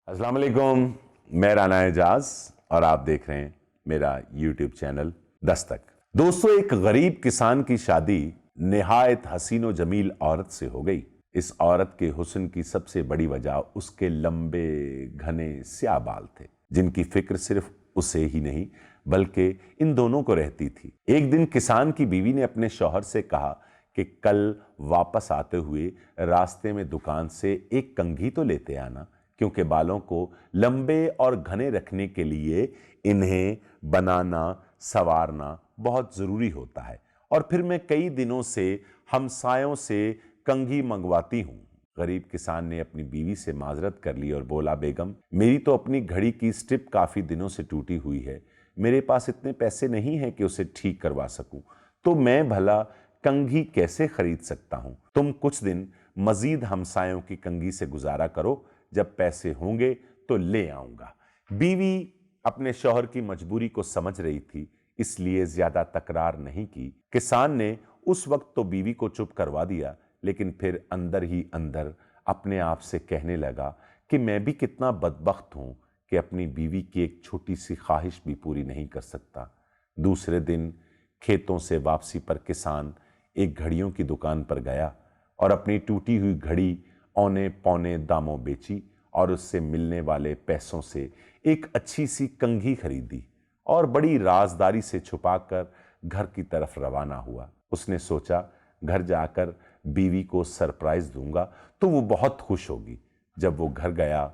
अस्सलाम वालेकुम, मैं राना एजाज और आप देख रहे हैं मेरा यूट्यूब चैनल दस्तक। दोस्तों, एक गरीब किसान की शादी निहायत हसीन व जमील औरत से हो गई। इस औरत के हुस्न की सबसे बड़ी वजह उसके लंबे घने स्याह बाल थे, जिनकी फिक्र सिर्फ उसे ही नहीं बल्कि इन दोनों को रहती थी। एक दिन किसान की बीवी ने अपने शौहर से कहा कि कल वापस आते हुए रास्ते में दुकान से एक कंघी तो लेते आना, क्योंकि बालों को लंबे और घने रखने के लिए इन्हें बनाना संवारना बहुत ज़रूरी होता है, और फिर मैं कई दिनों से हमसायों से कंघी मंगवाती हूँ। गरीब किसान ने अपनी बीवी से माजरत कर ली और बोला, बेगम, मेरी तो अपनी घड़ी की स्ट्रिप काफ़ी दिनों से टूटी हुई है। मेरे पास इतने पैसे नहीं हैं कि उसे ठीक करवा सकूं, तो मैं भला कंघी कैसे खरीद सकता हूं? तुम कुछ दिन मजीद हमसायों की कंघी से गुजारा करो, जब पैसे होंगे तो ले आऊंगा। बीवी अपने शौहर की मजबूरी को समझ रही थी, इसलिए ज्यादा तकरार नहीं की। किसान ने उस वक्त तो बीवी को चुप करवा दिया, लेकिन फिर अंदर ही अंदर अपने आप से कहने लगा कि मैं भी कितना बदबख्त हूं कि अपनी बीवी की एक छोटी सी ख्वाहिश भी पूरी नहीं कर सकता। दूसरे दिन खेतों से वापसी पर किसान एक घड़ियों की दुकान पर गया और अपनी टूटी हुई घड़ी औने पौने दामों बेची और उससे मिलने वाले पैसों से एक अच्छी सी कंघी खरीदी और बड़ी राजदारी से छुपाकर घर की तरफ रवाना हुआ। उसने सोचा, घर जाकर बीवी को सरप्राइज दूंगा तो वो बहुत खुश होगी। जब वो घर गया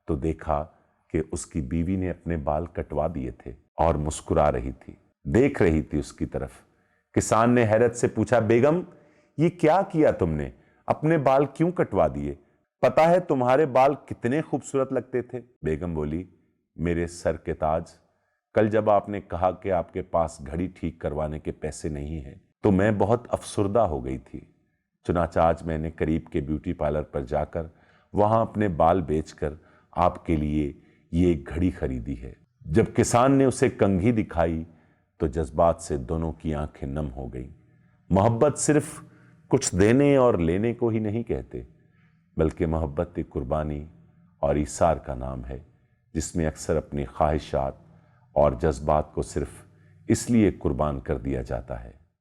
तो देखा कि उसकी बीवी ने अपने बाल कटवा दिए थे और मुस्कुरा रही थी, देख रही थी उसकी तरफ। किसान ने हैरत से पूछा, बेगम, ये क्या किया तुमने? अपने बाल क्यों कटवा दिए? पता है तुम्हारे बाल कितने खूबसूरत लगते थे। बेगम बोली, मेरे सर के ताज, कल जब आपने कहा कि आपके पास घड़ी ठीक करवाने के पैसे नहीं हैं, तो मैं बहुत अफसुर्दा हो गई थी। चुनांचे आज मैंने करीब के ब्यूटी पार्लर पर जाकर वहां अपने बाल बेचकर आपके लिए ये एक घड़ी खरीदी है। जब किसान ने उसे कंघी दिखाई तो जज्बात से दोनों की आंखें नम हो गईं। मोहब्बत सिर्फ कुछ देने और लेने को ही नहीं कहते, बल्कि मोहब्बत एक कुर्बानी और ईसार का नाम है, जिसमें अक्सर अपनी ख्वाहिशात और जज्बात को सिर्फ इसलिए कुर्बान कर दिया जाता है